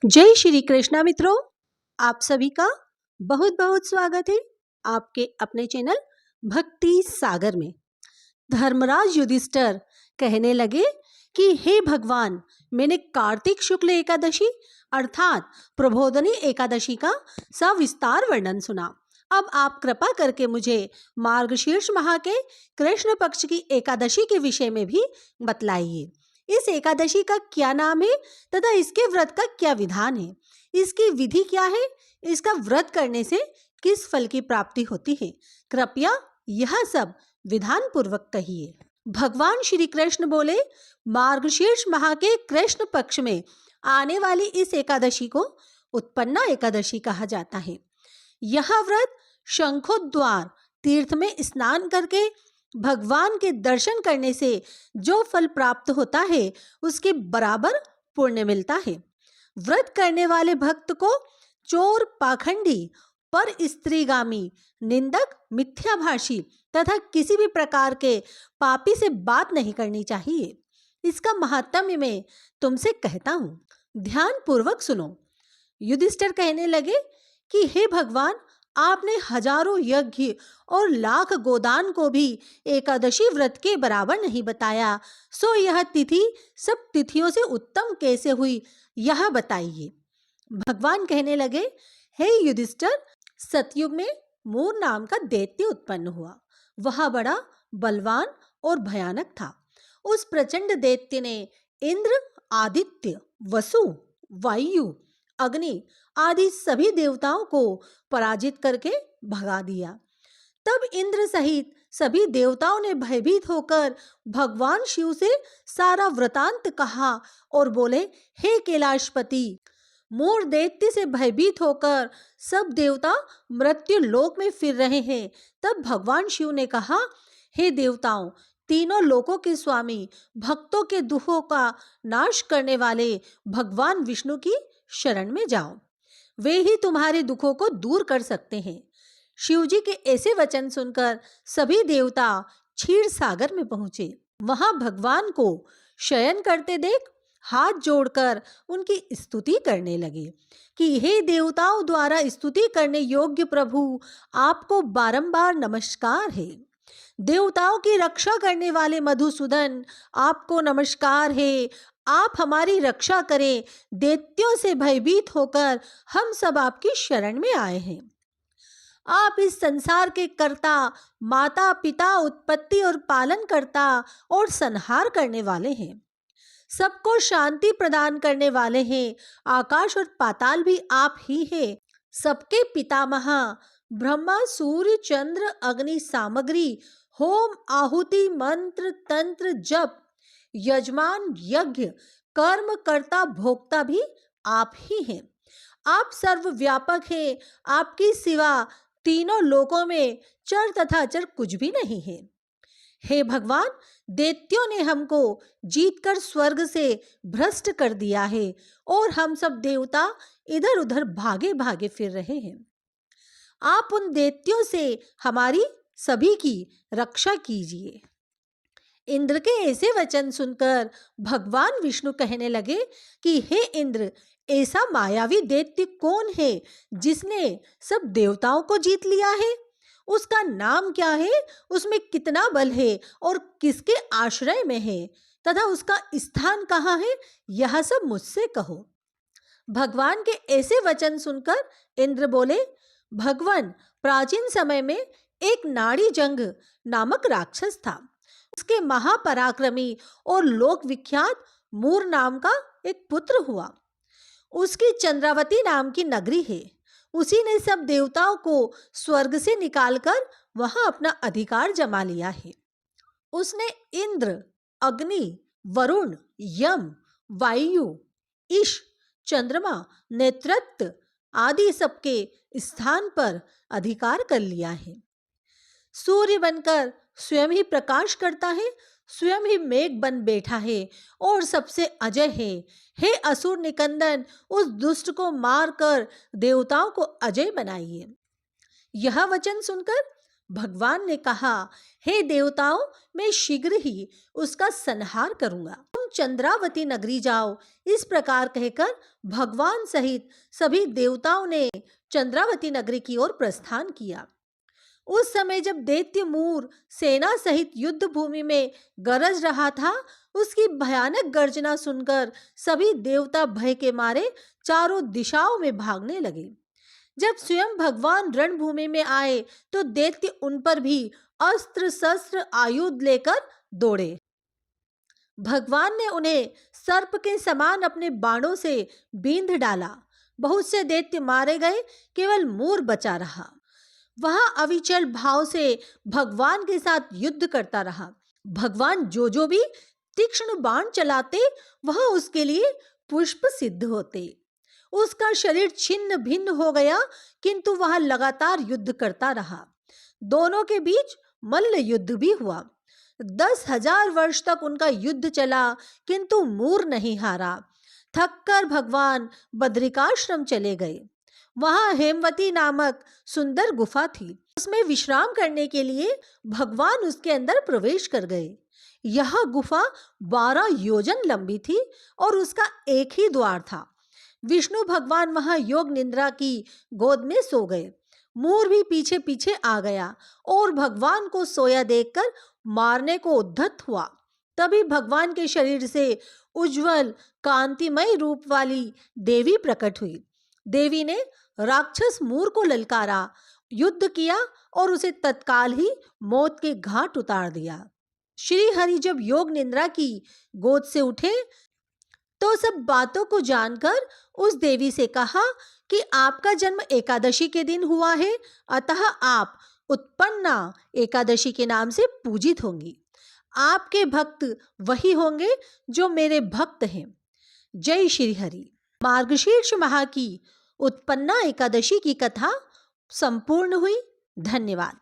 जय श्री कृष्णा मित्रों, आप सभी का बहुत बहुत स्वागत है आपके अपने चैनल भक्ति सागर में। धर्मराज युधिष्ठिर कहने लगे कि हे भगवान, मैंने कार्तिक शुक्ल एकादशी अर्थात प्रबोधिनी एकादशी का सविस्तार वर्णन सुना। अब आप कृपा करके मुझे मार्गशीर्ष माह के कृष्ण पक्ष की एकादशी के विषय में भी बतलाइए। इस एकादशी का क्या नाम है तथा इसके व्रत का क्या विधान है, इसकी विधि क्या है, इसका व्रत करने से किस फल की प्राप्ति होती है, कृपया यह सब विधान पूर्वक कहिए। भगवान श्री कृष्ण बोले, मार्गशीर्ष माह के कृष्ण पक्ष में आने वाली इस एकादशी को उत्पन्ना एकादशी कहा जाता है। यह व्रत शंखोद्वार तीर्थ में स्नान करके भगवान के दर्शन करने से जो फल प्राप्त होता है उसके बराबर पुण्य मिलता है। व्रत करने वाले भक्त को चोर, पाखंडी, पर स्त्रीगामी, निंदक, मिथ्याभाषी तथा किसी भी प्रकार के पापी से बात नहीं करनी चाहिए। इसका महात्म्य मैं तुमसे कहता हूँ, ध्यान पूर्वक सुनो। युधिष्ठिर कहने लगे कि हे भगवान, आपने हजारों यज्ञ और लाख गोदान को भी एकादशी व्रत के बराबर नहीं बताया, सो यह तिथि सब तिथियों से उत्तम कैसे हुई, यह बताइए। भगवान कहने लगे, हे युधिष्ठिर, सतयुग में मूर नाम का दैत्य उत्पन्न हुआ। वह बड़ा बलवान और भयानक था। उस प्रचंड दैत्य ने इंद्र, आदित्य, वसु, वायु, अग्नि आदि सभी देवताओं को पराजित करके भगा दिया। तब इंद्र सहित सभी देवताओं ने भयभीत होकर भगवान शिव से सारा वृतांत कहा और बोले, हे कैलाशपति, मूर दैत्य से भयभीत होकर सब देवता मृत्यु लोक में फिर रहे हैं। तब भगवान शिव ने कहा, हे देवताओं, तीनों लोकों के स्वामी, भक्तों के दुखों का नाश करने वाले भगवान विष्णु की शरण में जाओ, वे ही तुम्हारे दुखों को दूर कर सकते हैं। शिवजी के ऐसे वचन सुनकर सभी देवता क्षीर सागर में पहुंचे। वहां भगवान को शयन करते देख हाथ जोड़कर उनकी स्तुति करने लगे कि हे देवताओं द्वारा स्तुति करने योग्य प्रभु, आपको बारंबार नमस्कार है। देवताओं की रक्षा करने वाले मधुसूदन, आपको नमस्कार है। आप हमारी रक्षा करें। दैत्यों से भयभीत होकर हम सब आपकी शरण में आए हैं। आप इस संसार के कर्ता, माता पिता, उत्पत्ति और पालन करता और संहार करने वाले हैं। सबको शांति प्रदान करने वाले हैं। आकाश और पाताल भी आप ही हैं। सबके पितामह ब्रह्मा, सूर्य, चंद्र, अग्नि, सामग्री, होम, आहुति, मंत्र, तंत्र, जप, यजमान, यज्ञ, कर्म, कर्ता, भोक्ता भी आप ही हैं। आप सर्वव्यापक हैं। आपकी सिवा तीनों लोकों में चर तथा अचर कुछ भी नहीं है। हे भगवान, दैत्यों ने हमको जीतकर स्वर्ग से भ्रष्ट कर दिया है और हम सब देवता इधर उधर भागे भागे फिर रहे हैं। आप उन दैत्यों से हमारी सभी की रक्षा कीजिए। इंद्र के ऐसे वचन सुनकर भगवान विष्णु कहने लगे कि हे इंद्र, ऐसा मायावी दैत्य कौन है जिसने सब देवताओं को जीत लिया है? उसका नाम क्या है? उसमें कितना बल है और किसके आश्रय में है तथा उसका स्थान कहाँ है? यह सब मुझसे कहो। भगवान के ऐसे वचन सुनकर इंद्र बोले, भगवान, प्राचीन समय में एक नाड़ी जंग नामक राक्षस था। उसके महापराक्रमी और लोक विख्यात मूर नाम का एक पुत्र हुआ। उसकी चंद्रावती नाम की नगरी है। उसी ने सब देवताओं को स्वर्ग से निकालकर वहां अपना अधिकार जमा लिया है। उसने इंद्र, अग्नि, वरुण, यम, वायु, ईश, चंद्रमा, नेतृत्व आदि सबके स्थान पर अधिकार कर लिया है। सूर्य बनकर स्वयं ही प्रकाश करता है, स्वयं ही मेघ बन बैठा है और सबसे अजय है। हे असुर निकंदन, उस दुष्ट को मारकर देवताओं को अजय बनाइए। यह वचन सुनकर भगवान ने कहा, हे देवताओं, मैं शीघ्र ही उसका संहार करूंगा, तुम चंद्रावती नगरी जाओ। इस प्रकार कहकर भगवान सहित सभी देवताओं ने चंद्रावती नगरी की ओर प्रस्थान किया। उस समय जब दैत्य मूर सेना सहित युद्ध भूमि में गरज रहा था, उसकी भयानक गर्जना सुनकर सभी देवता भय के मारे चारों दिशाओं में भागने लगे। जब स्वयं भगवान रणभूमि में आए तो दैत्य उन पर भी अस्त्र शस्त्र आयुध लेकर दौड़े। भगवान ने उन्हें सर्प के समान अपने बाणों से बींध डाला। बहुत से दैत्य मारे गए, केवल मूर बचा रहा। वह अविचल भाव से भगवान के साथ युद्ध करता रहा। भगवान जो भी तीक्ष्ण बाण चलाते, वह उसके लिए पुष्प सिद्ध होते। उसका शरीर छिन्न भिन्न हो गया, किंतु वह लगातार युद्ध करता रहा। दोनों के बीच मल्ल युद्ध भी हुआ। 10,000 वर्ष तक उनका युद्ध चला, किंतु मूर नहीं हारा। थककर भगवान बद्रिकाश्रम चले गए। वहां हेमवती नामक सुंदर गुफा थी। उसमें विश्राम करने के लिए भगवान उसके अंदर प्रवेश कर गए। यह गुफा 12 योजन लंबी थी और उसका एक ही द्वार था। विष्णु भगवान वहां योग निद्रा की गोद में सो गए। मूर भी पीछे पीछे आ गया और भगवान को सोया देखकर मारने को उद्धत हुआ। तभी भगवान के शरीर से उज्जवल कांतिमय रूप वाली देवी प्रकट हुई। देवी ने राक्षस मूर को ललकारा, युद्ध किया और उसे तत्काल ही मौत के घाट उतार दिया। श्री हरि जब योग निद्रा की गोद से उठे तो सब बातों को जानकर उस देवी से कहा कि आपका जन्म एकादशी के दिन हुआ है, अतः आप उत्पन्ना एकादशी के नाम से पूजित होंगी। आपके भक्त वही होंगे जो मेरे भक्त हैं। जय श्री हरि। मार्गशीर्ष माह की उत्पन्ना एकादशी की कथा संपूर्ण हुई। धन्यवाद।